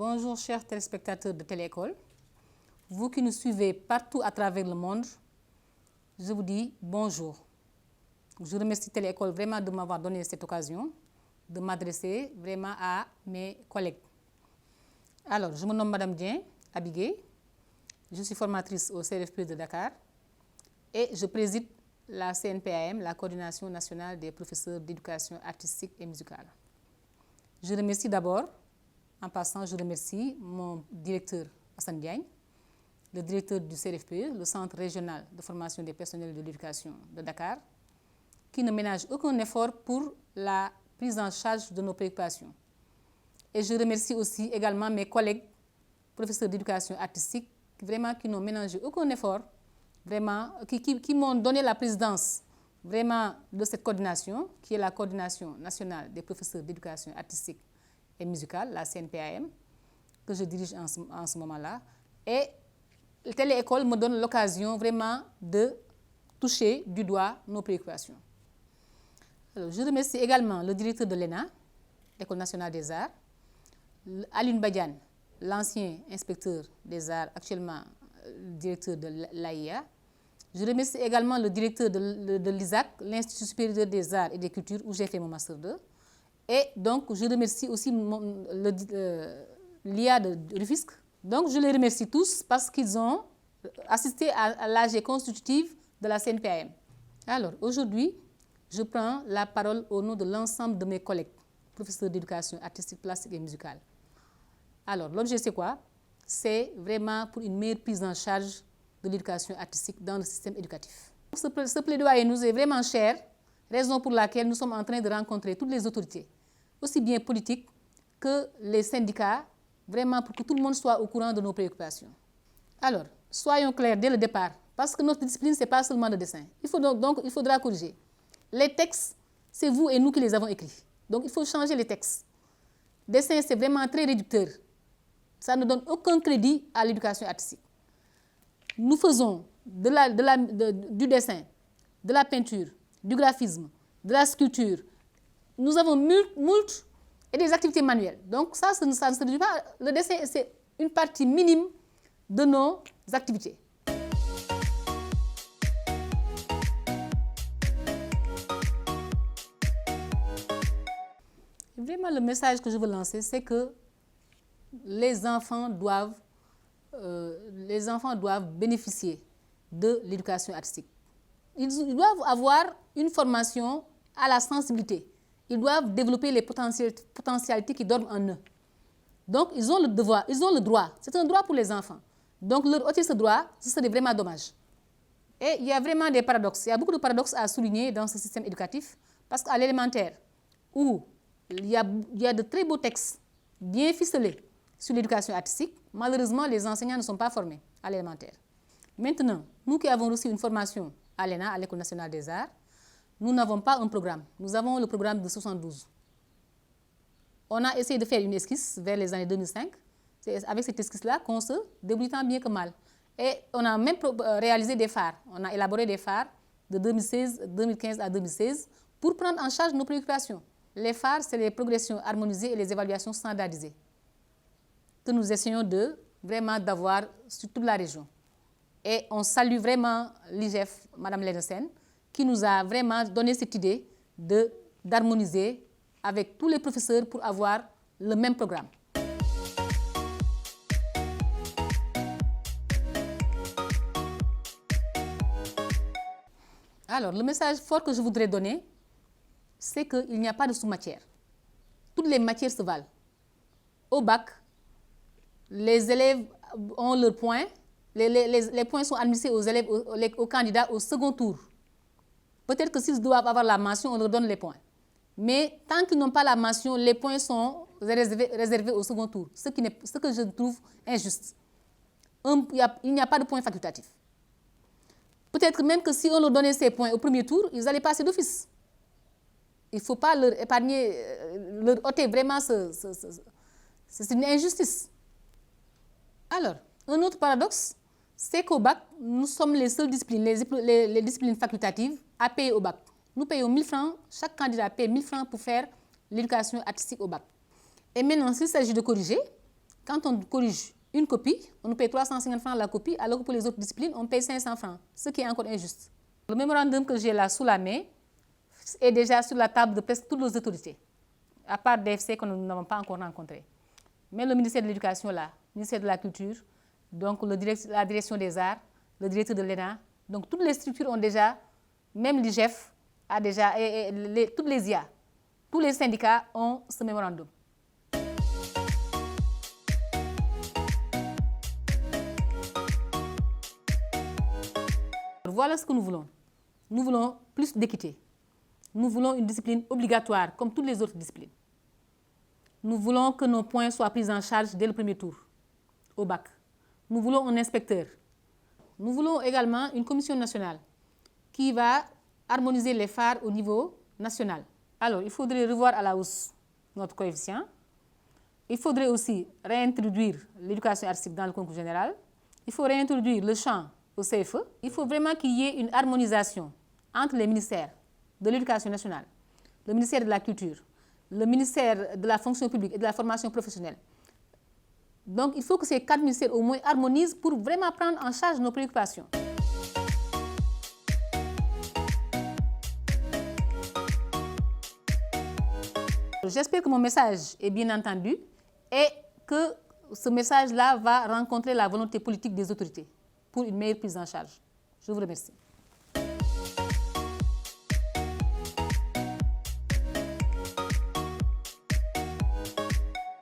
Bonjour chers téléspectateurs de Téléécole. Vous qui nous suivez partout à travers le monde, je vous dis bonjour. Je remercie Téléécole vraiment de m'avoir donné cette occasion de m'adresser vraiment à mes collègues. Alors, je me nomme Madame Dien Abigué, je suis formatrice au CRFPE de Dakar et je préside la CNPAM, la Coordination nationale des professeurs d'éducation artistique et musicale. Je remercie d'abord, en passant, je remercie mon directeur Hassan Diagne, le directeur du CRFPE, le Centre régional de formation des personnels de l'éducation de Dakar, qui ne ménage aucun effort pour la prise en charge de nos préoccupations. Et je remercie aussi également mes collègues professeurs d'éducation artistique, vraiment qui n'ont ménagé aucun effort, vraiment, qui m'ont donné la présidence vraiment de cette coordination, qui est la Coordination nationale des professeurs d'éducation artistique et musicale, la CNPAM, que je dirige en ce moment-là. Et Téléécole me donne l'occasion vraiment de toucher du doigt nos préoccupations. Alors, je remercie également le directeur de l'ENA, l'École nationale des arts, Aline Badiane, l'ancien inspecteur des arts, actuellement directeur de l'AIA. Je remercie également le directeur de l'ISAC, l'Institut supérieur des arts et des cultures, où j'ai fait mon Master 2. Et donc, je remercie aussi l'IA de Rufisque. Donc, je les remercie tous parce qu'ils ont assisté à l'AG constitutive de la CNPAM. Alors, aujourd'hui, je prends la parole au nom de l'ensemble de mes collègues, professeurs d'éducation artistique, plastique et musicale. Alors, l'objet, c'est quoi? C'est vraiment pour une meilleure prise en charge de l'éducation artistique dans le système éducatif. Ce plaidoyer nous est vraiment cher, raison pour laquelle nous sommes en train de rencontrer toutes les autorités, aussi bien politiques que les syndicats, vraiment pour que tout le monde soit au courant de nos préoccupations. Alors, soyons clairs dès le départ, parce que notre discipline, ce n'est pas seulement le dessin. Donc, il faudra corriger. Les textes, c'est vous et nous qui les avons écrits. Donc, il faut changer les textes. Le dessin, c'est vraiment très réducteur. Ça ne donne aucun crédit à l'éducation artistique. Nous faisons du dessin, de la peinture, du graphisme, de la sculpture. Nous avons moult et des activités manuelles. Donc ça ne se réduit pas. Le dessin, c'est une partie minime de nos activités. Vraiment, le message que je veux lancer, c'est que les enfants doivent bénéficier de l'éducation artistique. Ils doivent avoir une formation à la sensibilité. Ils doivent développer les potentialités qui dorment en eux. Donc, ils ont le devoir, ils ont le droit. C'est un droit pour les enfants. Donc, leur ôter ce droit, ce serait vraiment dommage. Et il y a vraiment des paradoxes. Il y a beaucoup de paradoxes à souligner dans ce système éducatif, parce qu'à l'élémentaire, où il y a de très beaux textes bien ficelés sur l'éducation artistique, malheureusement, les enseignants ne sont pas formés à l'élémentaire. Maintenant, nous qui avons reçu une formation à l'ENA, à l'École nationale des arts, nous n'avons pas un programme. Nous avons le programme de 72. On a essayé de faire une esquisse vers les années 2005. C'est avec cette esquisse-là qu'on se débrouille tant bien que mal. Et on a même réalisé des phares. On a élaboré des phares de 2015 à 2016 pour prendre en charge nos préoccupations. Les phares, c'est les progressions harmonisées et les évaluations standardisées que nous essayons d'avoir sur toute la région. Et on salue vraiment l'IGF, Mme Lenesen, qui nous a vraiment donné cette idée d'harmoniser avec tous les professeurs pour avoir le même programme. Alors, le message fort que je voudrais donner, c'est qu'il n'y a pas de sous-matière. Toutes les matières se valent. Au bac, les élèves ont leurs points. Les points sont administrés aux élèves, aux candidats au second tour. Peut-être que s'ils doivent avoir la mention, on leur donne les points. Mais tant qu'ils n'ont pas la mention, les points sont réservés au second tour, ce que je trouve injuste. Il n'y a pas de points facultatifs. Peut-être même que si on leur donnait ces points au premier tour, ils allaient passer d'office. Il ne faut pas leur épargner, leur ôter vraiment c'est une injustice. Alors, un autre paradoxe, c'est qu'au bac, nous sommes les seules disciplines, les disciplines facultatives à payer au bac. Nous payons 1 000 francs, chaque candidat paye 1 000 francs pour faire l'éducation artistique au bac. Et maintenant, s'il s'agit de corriger, Quand on corrige une copie, on nous paye 350 francs la copie, alors que pour les autres disciplines, on paye 500 francs, ce qui est encore injuste. Le mémorandum que j'ai là sous la main est déjà sur la table de presque toutes les autorités, à part DFC que nous n'avons pas encore rencontré. Mais le ministère de l'Éducation là, le ministère de la Culture, donc la direction des arts, le directeur de l'ENA, donc toutes les structures ont déjà, même l'IGF a déjà, toutes les IA, tous les syndicats ont ce mémorandum. Voilà ce que nous voulons. Nous voulons plus d'équité. Nous voulons une discipline obligatoire, comme toutes les autres disciplines. Nous voulons que nos points soient pris en charge dès le premier tour, au bac. Nous voulons un inspecteur. Nous voulons également une commission nationale qui va harmoniser les phares au niveau national. Alors, il faudrait revoir à la hausse notre coefficient. Il faudrait aussi réintroduire l'éducation artistique dans le concours général. Il faut réintroduire le chant au CFE. Il faut vraiment qu'il y ait une harmonisation entre les ministères de l'Éducation nationale, le ministère de la Culture, le ministère de la Fonction publique et de la formation professionnelle. Donc, il faut que ces 4 ministères au moins harmonisent pour vraiment prendre en charge nos préoccupations. J'espère que mon message est bien entendu et que ce message-là va rencontrer la volonté politique des autorités pour une meilleure prise en charge. Je vous remercie.